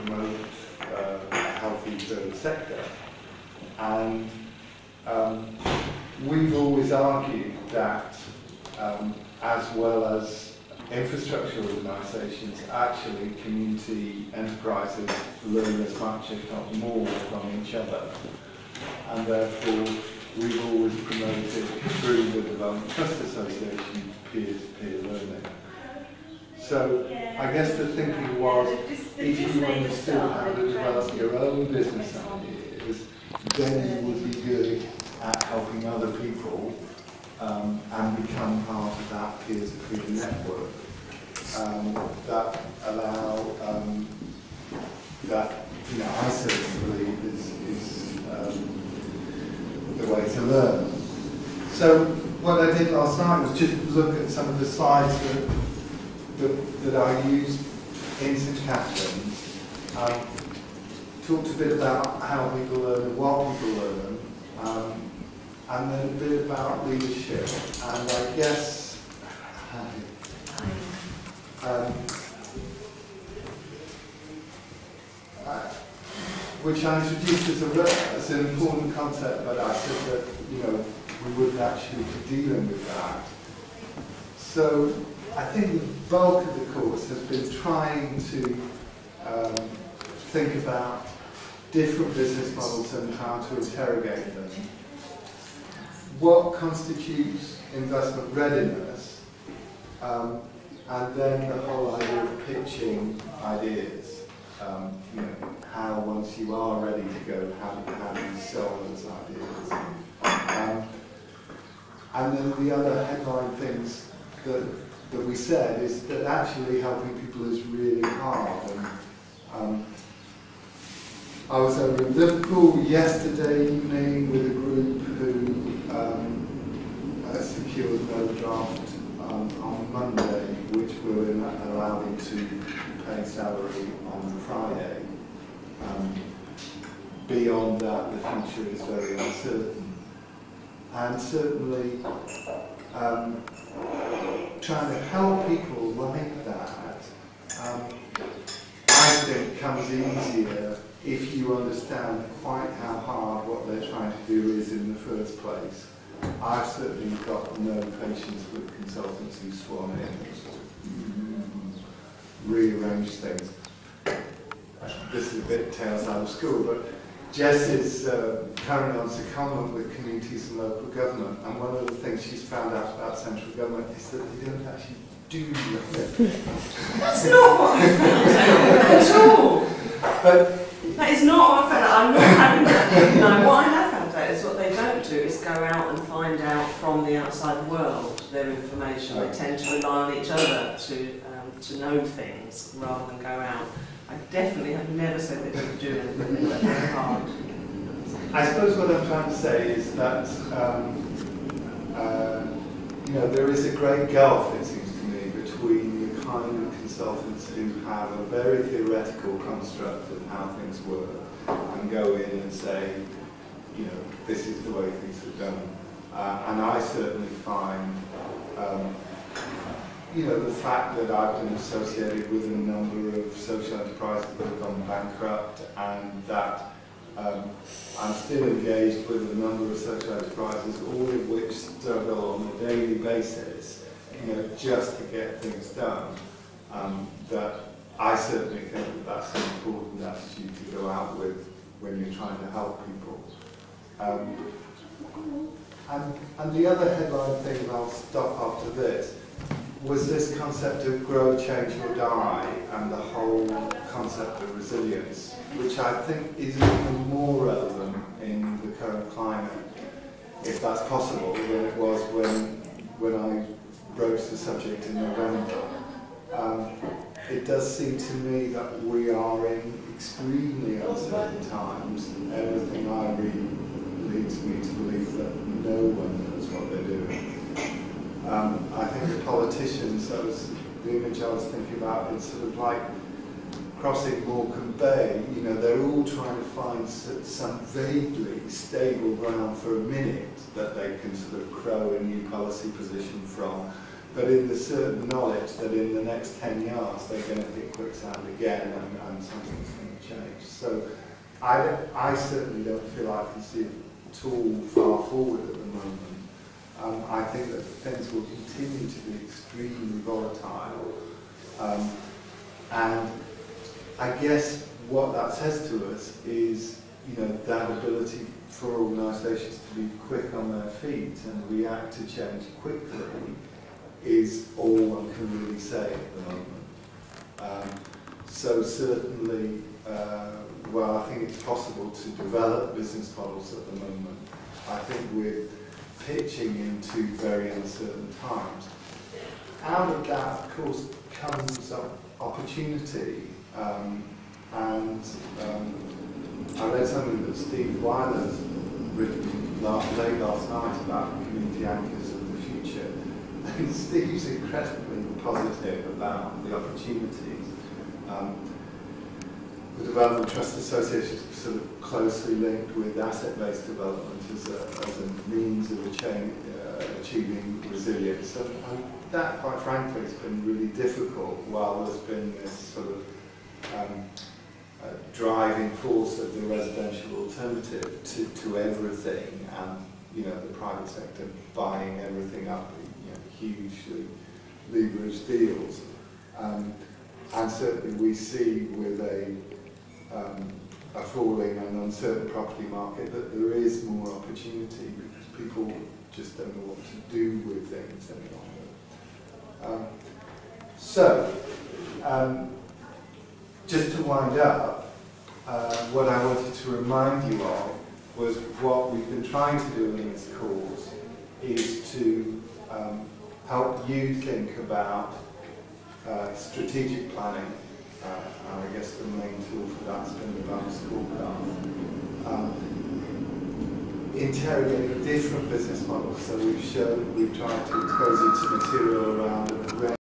promote a healthy third sector. And we've always argued that, as well as infrastructure organisations, actually community enterprises learn as much, if not more, from each other. And therefore, we've always promoted through the Development Trust Association peer-to-peer learning. So I guess the thinking was, if you understood how to develop your own business ideas, then you would be good at helping other people and become part of that peer-to-peer network that allow that, you know, I certainly believe is the way to learn. So what I did last night was just look at some of the slides that I used in St Catherine's. Talked a bit about how people learn and what people learn, and then a bit about leadership. And I guess which I introduced as an important concept, but I said that, you know, we wouldn't actually be dealing with that. So I think the bulk of the course has been trying to think about different business models and how to interrogate them. What constitutes investment readiness, and then the whole idea of pitching ideas. You know, how once you are ready to go, how do you sell those ideas? And then the other headline things that we said is that actually helping people is really hard. And I was over in Liverpool yesterday evening with a group who secured an overdraft on Monday, which will allow them to pay salary on Friday. Beyond that, the future is very uncertain. And certainly, trying to help people like that, I think comes easier if you understand quite how hard what they're trying to do is in the first place. I've certainly got no patience with consultants who swan in and sort of rearrange things. This is a bit tales out of school, but Jess is currently on secondment with communities and local government, and one of the things she's found out about central government is that they don't actually do nothing. That's not what I found out at all. But that is not what I found out. I'm not having that. No, what I have found out is what they don't do is go out and find out from the outside world their information. They tend to rely on each other to know things rather than go out. I definitely have never said they didn't do anything, they work very hard. I suppose what I'm trying to say is that you know, there is a great gulf, it seems to me, between the kind of consultants who have a very theoretical construct of how things work and go in and say, you know, this is the way things are done. And I certainly find you know, the fact that I've been associated with a number of social enterprises that have gone bankrupt, and that I'm still engaged with a number of social enterprises, all of which struggle on a daily basis, you know, just to get things done, that I certainly think that that's an important attitude to go out with when you're trying to help people. And the other headline thing, and I'll stop after this, was this concept of grow, change or die, and the whole concept of resilience, which I think is even more relevant in the current climate, if that's possible, than it was when I broached the subject in November. It does seem to me that we are in extremely uncertain times. Everything I read leads me to believe that no one knows what they're doing. I think the politicians, that was the image I was thinking about, it's sort of like crossing Morecambe Bay. You know, they're all trying to find some vaguely stable ground for a minute that they can sort of crow a new policy position from, but in the certain knowledge that in the next 10 yards they're going to hit quicksand again and something's going to So I certainly don't feel I can see it at all far forward at the moment. I think that things will continue to be extremely volatile. And I guess what that says to us is, that ability for organisations to be quick on their feet and react to change quickly is all one can really say at the moment. So certainly, well, I think it's possible to develop business models at the moment. I think we're pitching into very uncertain times. Out of that, of course, comes opportunity. I read something that Steve Weiler's written late last night about community anchors of the future. And Steve's incredibly positive about the opportunities. The Development Trust Association is sort of closely linked with asset-based development as a means of achieving resilience. And that, quite frankly, has been really difficult while there's been this sort of driving force of the residential alternative to everything, and the private sector buying everything up, hugely leveraged deals. And certainly we see with a falling and uncertain property market that there is more opportunity because people just don't know what to do with things any longer. Just to wind up, what I wanted to remind you of was what we've been trying to do in this course is to help you think about strategic planning, and I guess the main tool for that's been the balance scorecard. Interrogating different business models, so we've tried to expose you to material around a range